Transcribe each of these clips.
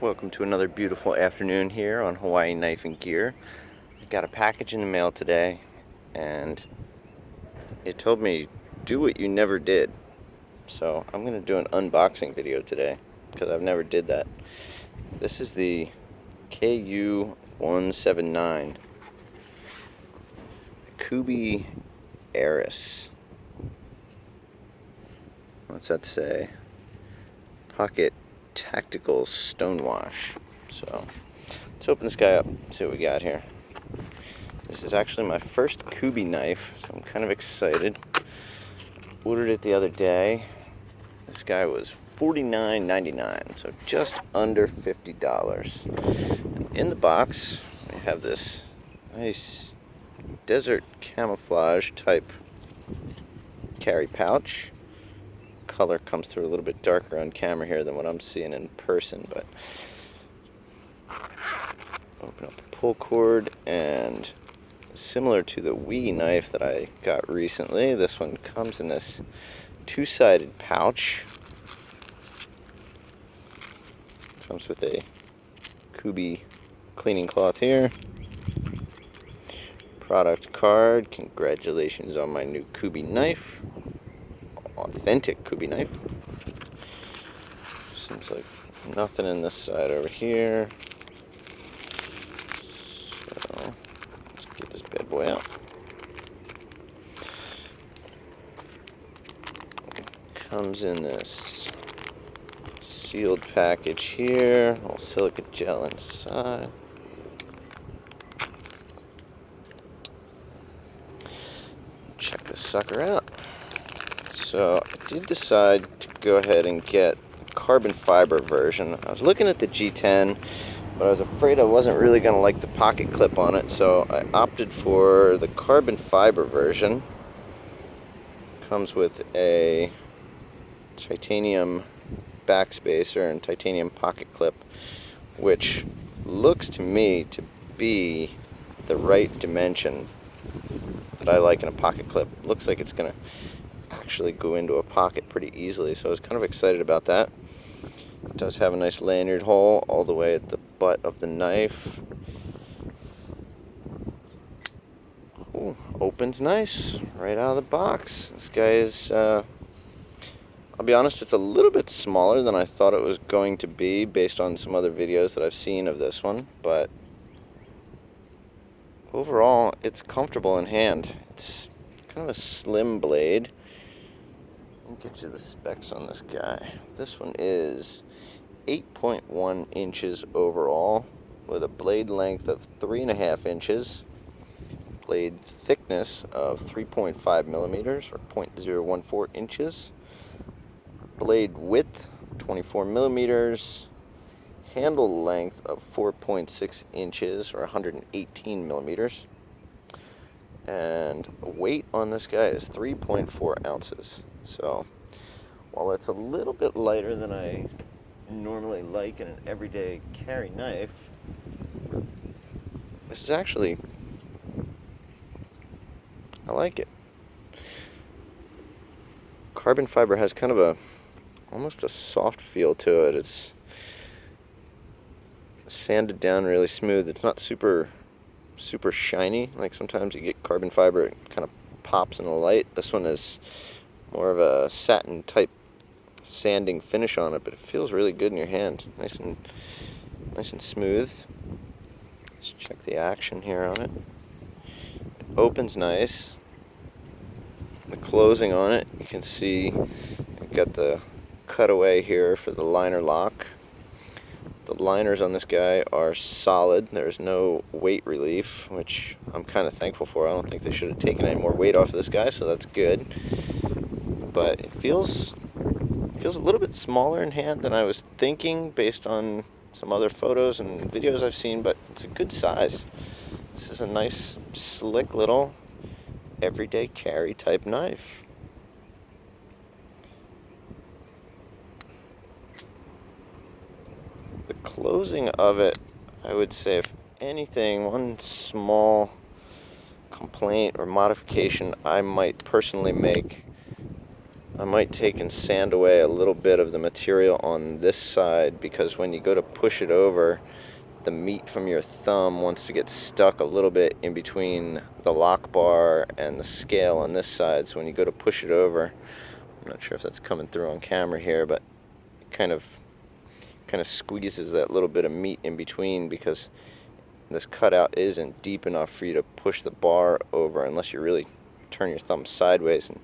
Welcome to another beautiful afternoon here on Hawaii Knife and Gear. I got a package in the mail today and it told me do what you never did. So I'm going to do an unboxing video today because I've never did that. This is the KU179 Kubey ERIS. What's that say? Pocket Tactical Stonewash. So let's open this guy up and see what we got here. This is actually my first Kubey knife, so I'm kind of excited. Ordered it the other day. This guy was $49.99, so just under $50. And in the box, we have this nice desert camouflage type carry pouch. Color comes through a little bit darker on camera here than what I'm seeing in person, but open up the pull cord, and similar to the Wii knife that I got recently, this one comes in this two-sided pouch. Comes with a Kubey cleaning cloth here. Product card. Congratulations on my new Kubey knife. Authentic Kubey knife. Seems like nothing in this side over here. So let's get this bad boy out. Comes in this sealed package here. Little silica gel inside. Check this sucker out. So I did decide to go ahead and get the carbon fiber version. I was looking at the G10, but I was afraid I wasn't really going to like the pocket clip on it, so I opted for the carbon fiber version. Comes with a titanium backspacer and titanium pocket clip, which looks to me to be the right dimension that I like in a pocket clip. Looks like it's going to actually go into a pocket pretty easily, so I was kind of excited about that. It does have a nice lanyard hole all the way at the butt of the knife. Ooh, opens nice right out of the box. This guy is I'll be honest, it's a little bit smaller than I thought it was going to be based on some other videos that I've seen of this one, but overall it's comfortable in hand. It's kind of a slim blade. Let me get you the specs on this guy. This one is 8.1 inches overall with a blade length of 3.5 inches, blade thickness of 3.5 millimeters or 0.014 inches, blade width 24 millimeters, handle length of 4.6 inches or 118 millimeters, and weight on this guy is 3.4 ounces. So while it's a little bit lighter than I normally like in an everyday carry knife, this is actually, I like it. Carbon fiber has kind of almost a soft feel to it. It's sanded down really smooth. It's not super shiny. Like sometimes you get carbon fiber, it kind of pops in the light. This one is more of a satin type sanding finish on it, but it feels really good in your hand. Nice and smooth. Let's check the action here on it. It opens nice. The closing on it, you can see I've got the cutaway here for the liner lock. The liners on this guy are solid. There's no weight relief, which I'm kind of thankful for. I don't think they should have taken any more weight off of this guy, so that's good. But it feels a little bit smaller in hand than I was thinking based on some other photos and videos I've seen, but it's a good size. This is a nice, slick little everyday carry type knife. The closing of it, I would say, if anything, one small complaint or modification I might personally make I might take and sand away a little bit of the material on this side, because when you go to push it over, the meat from your thumb wants to get stuck a little bit in between the lock bar and the scale on this side. So when you go to push it over, I'm not sure if that's coming through on camera here, but it kind of squeezes that little bit of meat in between, because this cutout isn't deep enough for you to push the bar over unless you really turn your thumb sideways and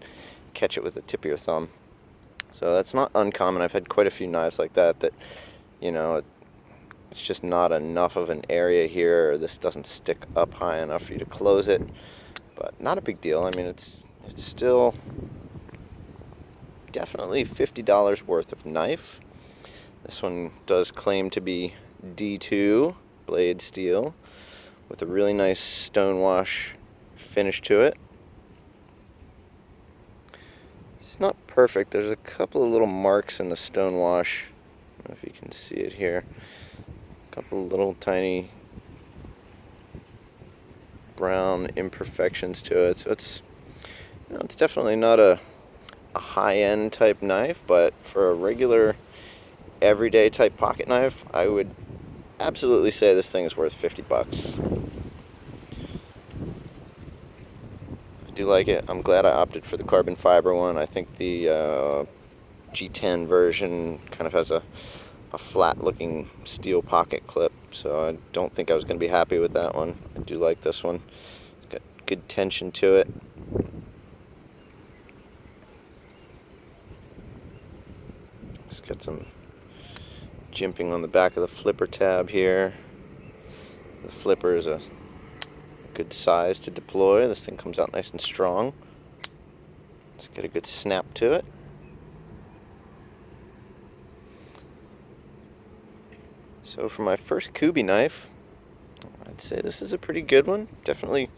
catch it with the tip of your thumb. So that's not uncommon. I've had quite a few knives like that, you know, it's just not enough of an area here, or this doesn't stick up high enough for you to close it. But not a big deal. I mean, it's still definitely $50 worth of knife. This one does claim to be D2 blade steel with a really nice stonewash finish to it. It's not perfect. There's a couple of little marks in the stonewash. I don't know if you can see it here. A couple of little tiny brown imperfections to it. So it's, you know, it's definitely not a high-end type knife, but for a regular everyday type pocket knife, I would absolutely say this thing is worth 50 bucks. I do like it. I'm glad I opted for the carbon fiber one. I think the G10 version kind of has a flat looking steel pocket clip, so I don't think I was going to be happy with that one. I do like this one. It's got good tension to it. It's got some jimping on the back of the flipper tab here. The flipper is a good size to deploy. This thing comes out nice and strong. Let's get a good snap to it. So for my first Kubey knife, I'd say this is a pretty good one. Definitely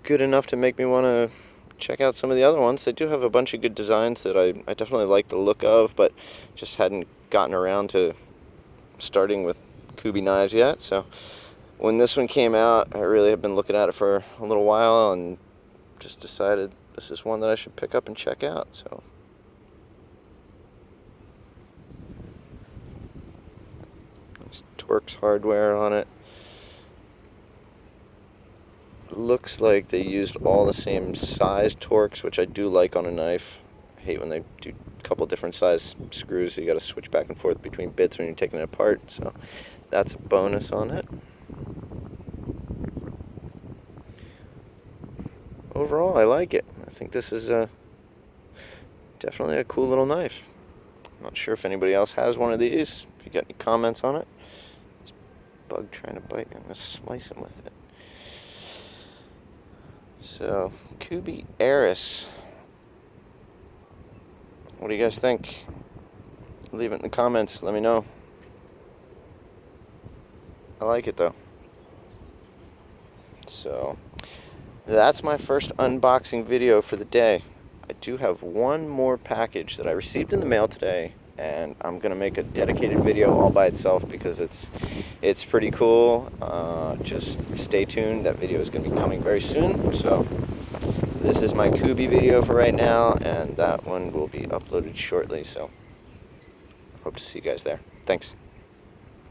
good enough to make me want to check out some of the other ones. They do have a bunch of good designs that I definitely like the look of, but just hadn't gotten around to starting with Kubey knives yet. So when this one came out, I really have been looking at it for a little while and just decided this is one that I should pick up and check out. So there's Torx hardware on it. Looks like they used all the same size Torx, which I do like on a knife. I hate when they do a couple different size screws, so you got to switch back and forth between bits when you're taking it apart. So that's a bonus on it. Overall, I like it. I think this is definitely a cool little knife. I'm not sure if anybody else has one of these. If you got any comments on it. This bug trying to bite me. I'm going to slice him with it. So, Kubey ERIS. What do you guys think? Leave it in the comments. Let me know. I like it though. So, that's my first unboxing video for the day. I do have one more package that I received in the mail today, and I'm gonna make a dedicated video all by itself because it's pretty cool. Just stay tuned. That video is gonna be coming very soon. So this is my Kubey video for right now, and that one will be uploaded shortly. So hope to see you guys there. Thanks.